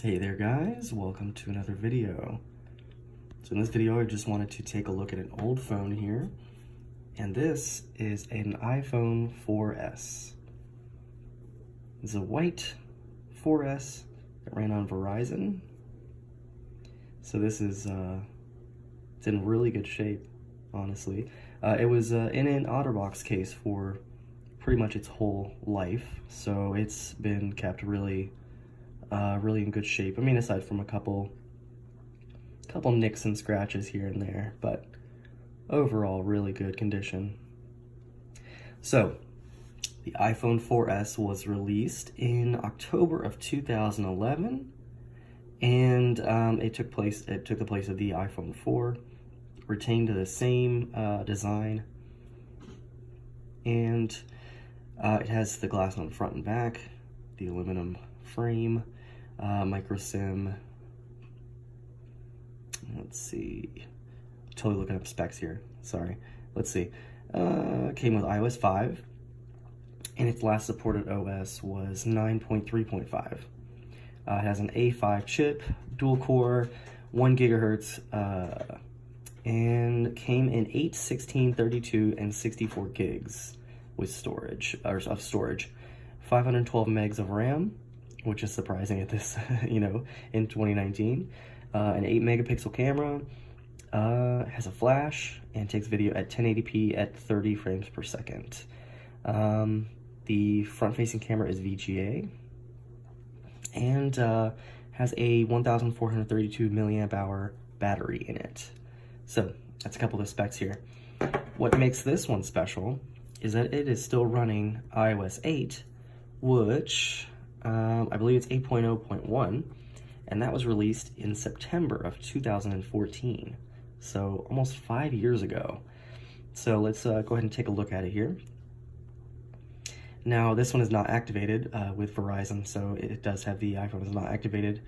Hey there guys, welcome to another video. So in this video I just wanted to take a look at an old phone here, and this is an iPhone 4S. It's a white 4S that ran on Verizon. So this is, it's in really good shape, honestly. It was in an OtterBox case for pretty much its whole life, so it's been kept really in good shape. I mean, aside from a couple nicks and scratches here and there, but overall really good condition. So the iPhone 4S was released in October of 2011, and it took the place of the iPhone 4, retained the same design, and it has the glass on the front and back, the aluminum frame, micro SIM. Let's see, totally looking up specs here, sorry. Let's see, came with iOS 5, and its last supported OS was 9.3.5. It has an A5 chip, dual core, 1 gigahertz, and came in 8, 16, 32, and 64 gigs with storage, 512 megs of RAM, which is surprising at this, in 2019. An 8 megapixel camera, has a flash, and takes video at 1080p at 30 frames per second. The front-facing camera is VGA, and has a 1,432 milliamp hour battery in it. So that's a couple of the specs here. What makes this one special is that it is still running iOS 8, which I believe it's 8.0.1, and that was released in September of 2014, so almost 5 years ago. So let's go ahead and take a look at it here. Now, this one is not activated with Verizon, so it does have the iPhone is not activated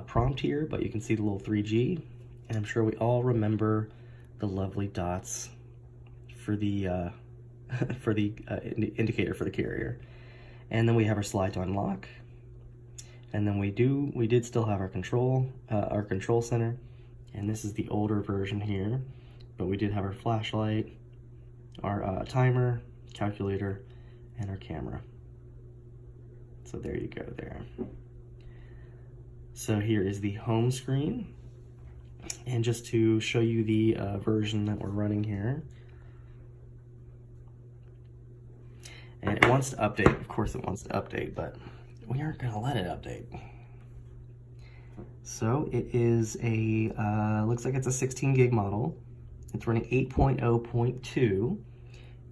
prompt here, but you can see the little 3G, and I'm sure we all remember the lovely dots for the indicator for the carrier. And then we have our slide to unlock, and then we did still have our control center, and this is the older version here, but we did have our flashlight, our timer, calculator, and our camera. So there you go there. So here is the home screen, and just to show you the version that we're running here. And it wants to update, of course it wants to update, but we aren't gonna let it update. So it is a, looks like it's a 16 gig model. It's running 8.0.2,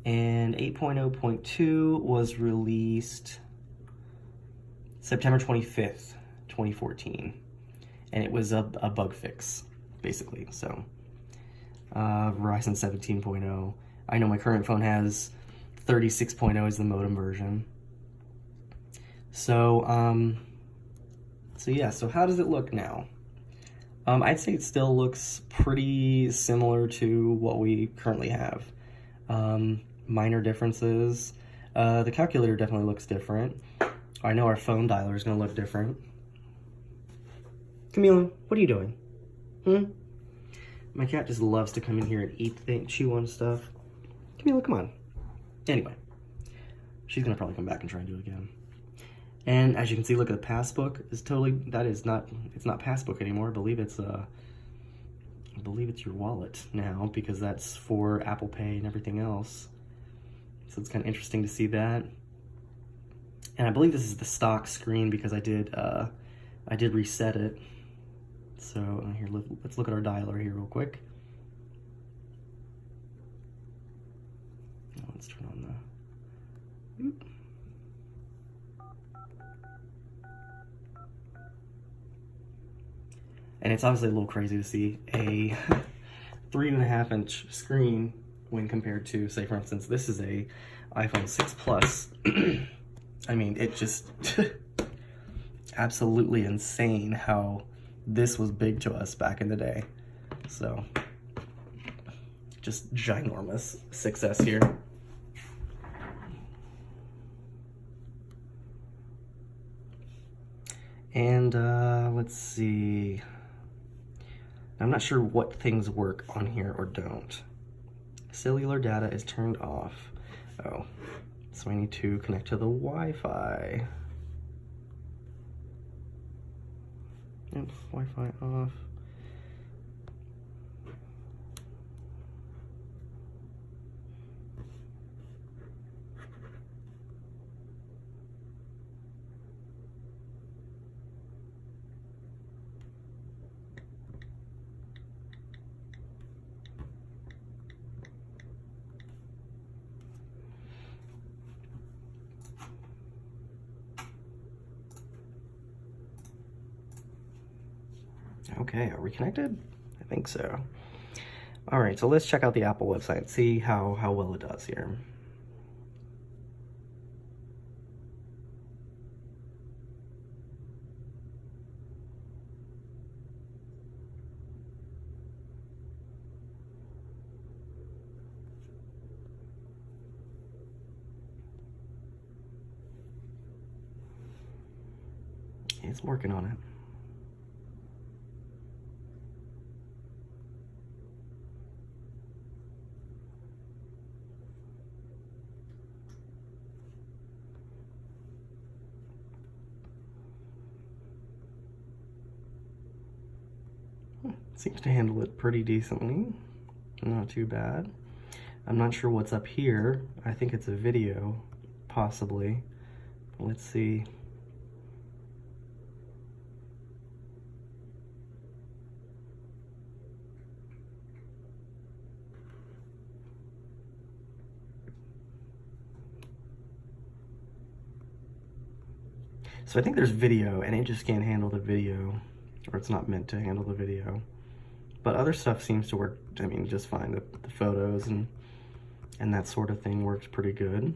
and 8.0.2 was released September 25th, 2014. And it was a bug fix, basically, so. Verizon 17.0. I know my current phone has 36.0 is the modem version. So, so how does it look now? I'd say it still looks pretty similar to what we currently have. Minor differences. The calculator definitely looks different. I know our phone dialer is going to look different. Camila, what are you doing? My cat just loves to come in here and chew on stuff. Camila, come on. Anyway, she's gonna probably come back and try and do it again. And as you can see, look at the passbook. It's not passbook anymore. I believe it's your wallet now, because that's for Apple Pay and everything else. So it's kind of interesting to see that. And I believe this is the stock screen, because I did reset it. So here, let's look at our dialer here real quick. Let's turn on the... And it's obviously a little crazy to see a 3.5-inch screen when compared to, say, for instance, this is a iPhone 6 Plus. I mean, it just absolutely insane how this was big to us back in the day. So, just ginormous success here. And let's see. I'm not sure what things work on here or don't. Cellular data is turned off. Oh, so I need to connect to the Wi-Fi. Yep, Wi-Fi off. Okay, are we connected? I think so. All right, so let's check out the Apple website, see how well it does here. It's working on it. Seems to handle it pretty decently. Not too bad. I'm not sure what's up here. I think it's a video, possibly. Let's see. So I think there's video, and it just can't handle the video, or it's not meant to handle the video. But other stuff seems to work, I mean, just fine. The photos and that sort of thing works pretty good.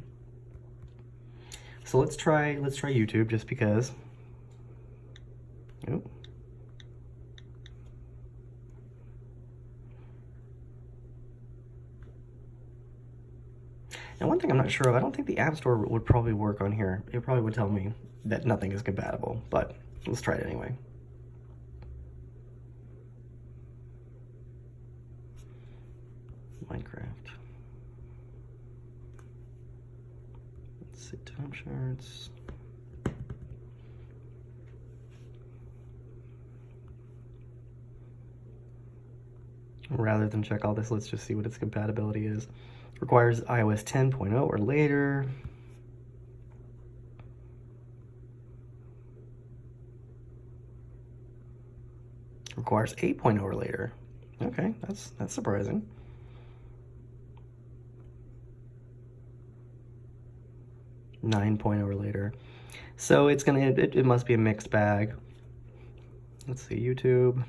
So let's try YouTube just because. Oh. And one thing I'm not sure of, I don't think the App Store would probably work on here. It probably would tell me that nothing is compatible, but let's try it anyway. Minecraft. Let's see, time charts. Rather than check all this, let's just see what its compatibility is. Requires iOS 10.0 or later. Requires 8.0 or later. Okay, that's surprising. .9 or later. So it's gonna, it must be a mixed bag. Let's see, YouTube.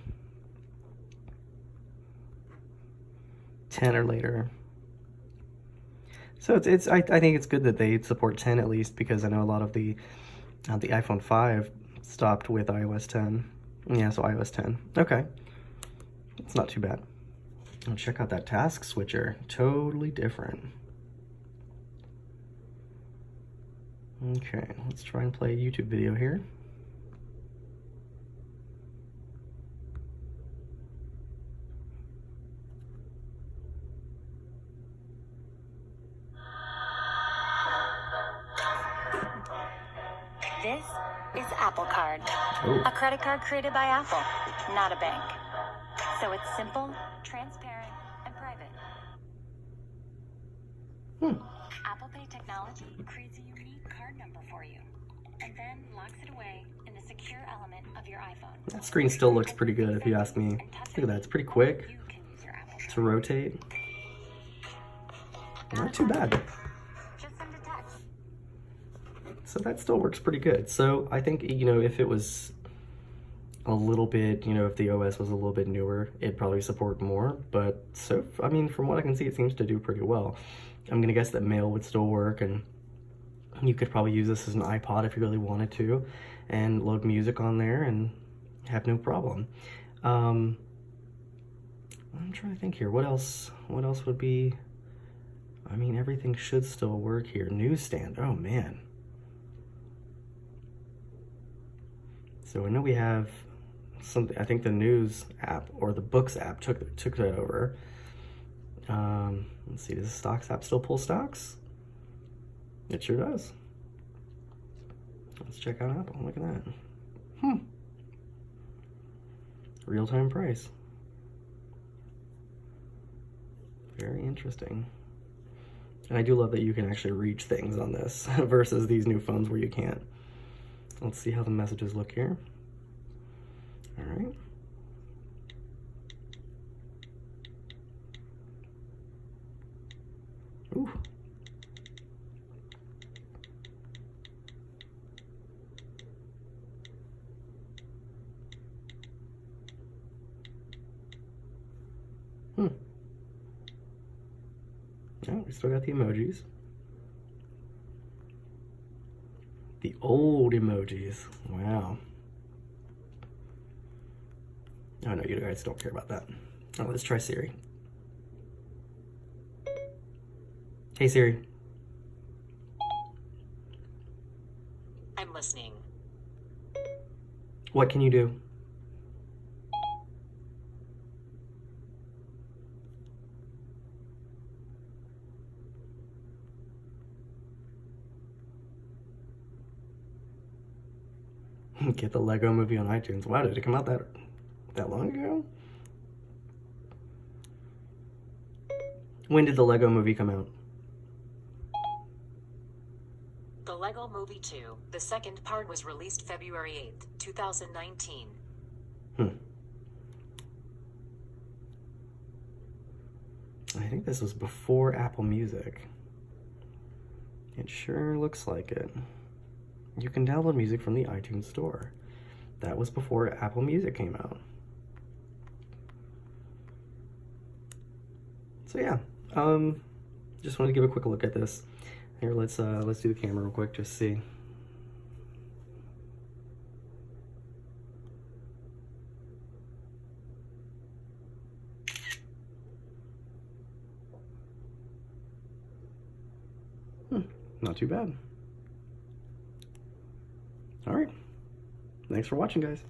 10 or later. So I think it's good that they support 10 at least, because I know a lot of the iPhone 5 stopped with iOS 10. Yeah, so iOS 10. Okay, it's not too bad. I'll check out that task switcher. Totally different. Okay, let's try and play a YouTube video here. This is Apple Card, Oh. a credit card created by Apple, not a bank. So it's simple, transparent, and private. Apple Pay technology creates a unique card number for you, and then locks it away in the secure element of your iPhone. That screen still looks pretty good if you ask me. Look at that, it's pretty quick You can use your Apple Card. to rotate. Not too bad. Just send a text. So that still works pretty good. So I think, you know, if it was a little bit, you know, if the OS was a little bit newer, it'd probably support more. But so, I mean, from what I can see, it seems to do pretty well. I'm gonna guess that Mail would still work, and you could probably use this as an iPod if you really wanted to, and load music on there and have no problem. I'm trying to think here. What else would be? I mean, everything should still work here. Newsstand. Oh man. So I know we have something, I think the news app or the books app took that over. Let's see, does the stocks app still pull stocks? It sure does. Let's check out Apple. Look at that. Real-time price. Very interesting. And I do love that you can actually reach things on this versus these new phones where you can't. Let's see how the messages look here. All right. Ooh. Oh, we still got the emojis. The old emojis. Wow. Oh no, you guys don't care about that. Oh, let's try Siri. Hey Siri. I'm listening. What can you do? Get the Lego Movie on iTunes. Wow, did it come out that long ago? When did the Lego Movie come out? The Lego Movie 2, the second part, was released February 8th, 2019. I think this was before Apple Music. It sure looks like it. You can download music from the iTunes store. That was before Apple Music came out. So yeah, just wanted to give a quick look at this. Here, let's do the camera real quick, just see. Not too bad. All right. Thanks for watching, guys.